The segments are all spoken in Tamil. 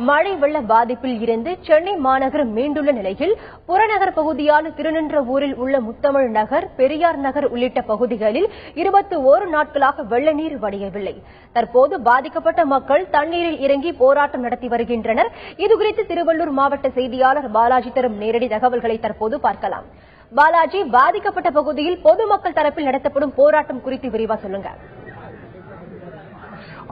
மழை வெள்ள பாதிப்பில் இருந்து சென்னை மாநகரம் மீண்டுள்ள நிலையில் புறநகர் பகுதியான திருநின்றவூரில் உள்ள முத்தமிழ் நகர், பெரியார் நகர் உள்ளிட்ட பகுதிகளில் 21 நாட்களாக வெள்ள நீர் வடியவில்லை. தற்போது பாதிக்கப்பட்ட மக்கள் தண்ணீரில் இறங்கி போராட்டம் நடத்தி வருகின்றனர். இதுகுறித்து திருவள்ளூர் மாவட்ட செய்தியாளர் பாலாஜி தரும் நேரடி தகவல்களை தற்போது பார்க்கலாம். பாலாஜி, பாதிக்கப்பட்ட பகுதியில் பொதுமக்கள் தரப்பில் நடத்தப்படும் போராட்டம் குறித்து விரிவா சொல்லுங்க.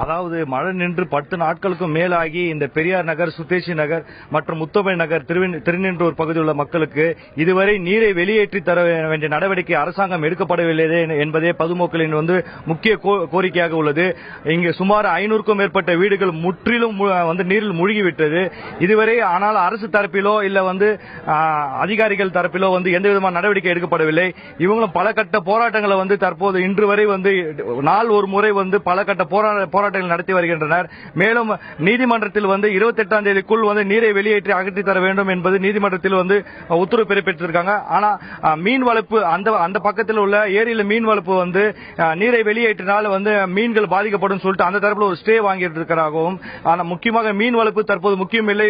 அதாவது மழை நின்று 10 நாட்களுக்கும் மேலாகி இந்த பெரியார் நகர், சுதேசி நகர் மற்றும் முத்தமிழ் நகர், திருநின்றூர் பகுதியில் உள்ள மக்களுக்கு இதுவரை நீரை வெளியேற்றி தர வேண்டிய நடவடிக்கை அரசாங்கம் எடுக்கப்படவில்லை என்பதே பொதுமக்களின் முக்கிய கோரிக்கையாக உள்ளது. இங்கு சுமார் 500க்கும் மேற்பட்ட வீடுகள் முற்றிலும் நீரில் மூழ்கிவிட்டது. இதுவரை ஆனால் அரசு தரப்பிலோ இல்ல அதிகாரிகள் தரப்பிலோ எந்த விதமான நடவடிக்கை எடுக்கப்படவில்லை. இவங்களும் பல கட்ட போராட்டங்களை தற்போது இன்று வரை நாள் ஒரு முறை பல கட்ட போராட்டங்கள் நடத்தி வருகின்றனர். மேலும் நீதிமன்றத்தில் 28ஆம் தேதிக்குள் நீரை வெளியேற்றி அகற்றி தர வேண்டும் என்பது நீதிமன்றத்தில் உத்தரவு பிறப்பித்திருக்காங்க. ஆனா மீன் வளர்ப்பு அந்த பக்கத்தில் உள்ள ஏரியில மீன் வளர்ப்பு நீரை வெளியேற்றினால் மீன்கள் பாதிக்கப்படும் சொல்லிட்டு அந்த தரப்புல ஒரு ஸ்டே வாங்கிட்டு இருக்கிறாகவும், ஆனா முக்கியமாக மீன் வளர்ப்பு தற்போது முக்கியம் இல்லை.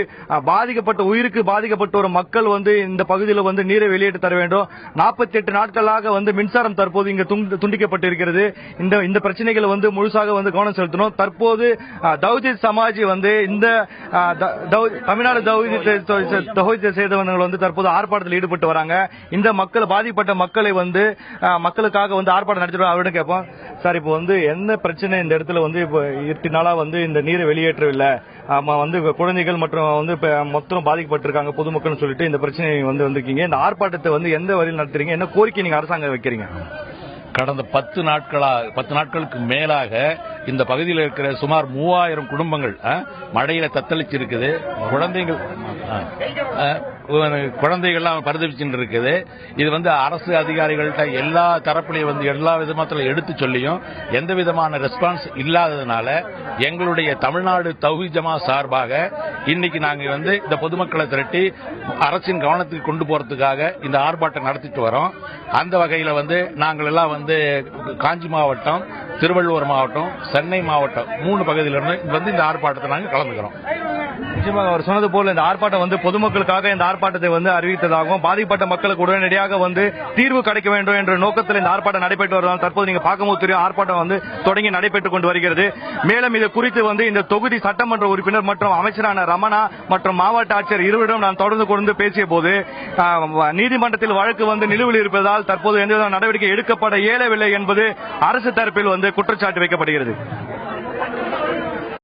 பாதிக்கப்பட்ட உயிருக்கு பாதிக்கப்பட்ட ஒரு மக்கள் இந்த பகுதியில் நீரை வெளியேற்றி தர வேண்டும். 48 நாட்களாக மின்சாரம் தற்போது இங்கு துண்டிக்கப்பட்டிருக்கிறது. இந்த பிரச்சனைகள் முழுசாக கவனம் செலுத்தணும். தற்போது தௌஹீத் சமாஜ் இந்த தமிழ்நாடு தௌஹீத் சேர்ந்தவர்கள் தற்போது ஆர்ப்பாட்டத்தில் ஈடுபட்டு வராங்க. இந்த பாதிக்கப்பட்ட மக்களை மக்களுக்காக ஆர்ப்பாட்டம் நடத்திட்டு அவரிடம் கேட்போம். சார், இப்போ என்ன பிரச்சனை இந்த இடத்துல இப்போ 8 நாளா இந்த நீரை வெளியேற்றவில்லை, குழந்தைகள் மற்றும் மொத்தம் பாதிக்கப்பட்டிருக்காங்க பொதுமக்கள் சொல்லிட்டு இந்த பிரச்சனை வந்திருக்கீங்க. இந்த ஆர்ப்பாட்டத்தை எந்த வழியில் நடத்துறீங்க? என்ன கோரிக்கை நீங்க அரசாங்கம் வைக்கிறீங்க? கடந்த 10 நாட்களுக்கு மேலாக இந்த பகுதியில் இருக்கிற சுமார் 3000 குடும்பங்கள் மழையில தத்தளிச்சிருக்குது. குழந்தைகள்லாம் பரிதவிச்சுட்டு இருக்குது. இது அரசு அதிகாரிகள்கிட்ட எல்லா தரப்புலையும் எல்லா விதத்துல எடுத்து சொல்லியும் எந்த விதமான ரெஸ்பான்ஸ் இல்லாததுனால எங்களுடைய தமிழ்நாடு தௌஹீத் ஜமாத் சார்பாக இன்னைக்கு நாங்க இந்த பொதுமக்களை திரட்டி அரசின் கவனத்துக்கு கொண்டு போறதுக்காக இந்த ஆர்ப்பாட்டம் நடத்திட்டு வரோம். அந்த வகையில நாங்கள் எல்லாம் காஞ்சி மாவட்டம், திருவள்ளூர் மாவட்டம், சென்னை மாவட்டம் 3 பகுதியிலிருந்து இந்த ஆர்ப்பாட்டத்தை நாங்கள் கலந்துக்கிறோம். நிச்சயமாக அவர் சொன்னது போல இந்த ஆர்ப்பாட்டம் பொதுமக்களுக்காக இந்த ஆர்ப்பாட்டத்தை அறிவித்ததாகவும், பாதிக்கப்பட்ட மக்களுக்கு உடனடியாக தீர்வு கிடைக்க வேண்டும் என்ற நோக்கத்தில் இந்த ஆர்ப்பாட்டம் நடைபெற்று வருவதால் தற்போது நீங்க பார்க்கும்போது தெரியும் ஆர்ப்பாட்டம் தொடங்கி நடைபெற்றுக் கொண்டு வருகிறது. மேலும் இது குறித்து இந்த தொகுதி சட்டமன்ற உறுப்பினர் மற்றும் அமைச்சரான ரமணா மற்றும் மாவட்ட ஆட்சியர் இருவரிடம் நான் தொடர்ந்து பேசிய போது நீதிமன்றத்தில் வழக்கு நிலுவையில் இருப்பதால் தற்போது எந்தவித நடவடிக்கை எடுக்கப்பட இயலவில்லை என்பது அரசு தரப்பில் குற்றச்சாட்டு வைக்கப்படுகிறது.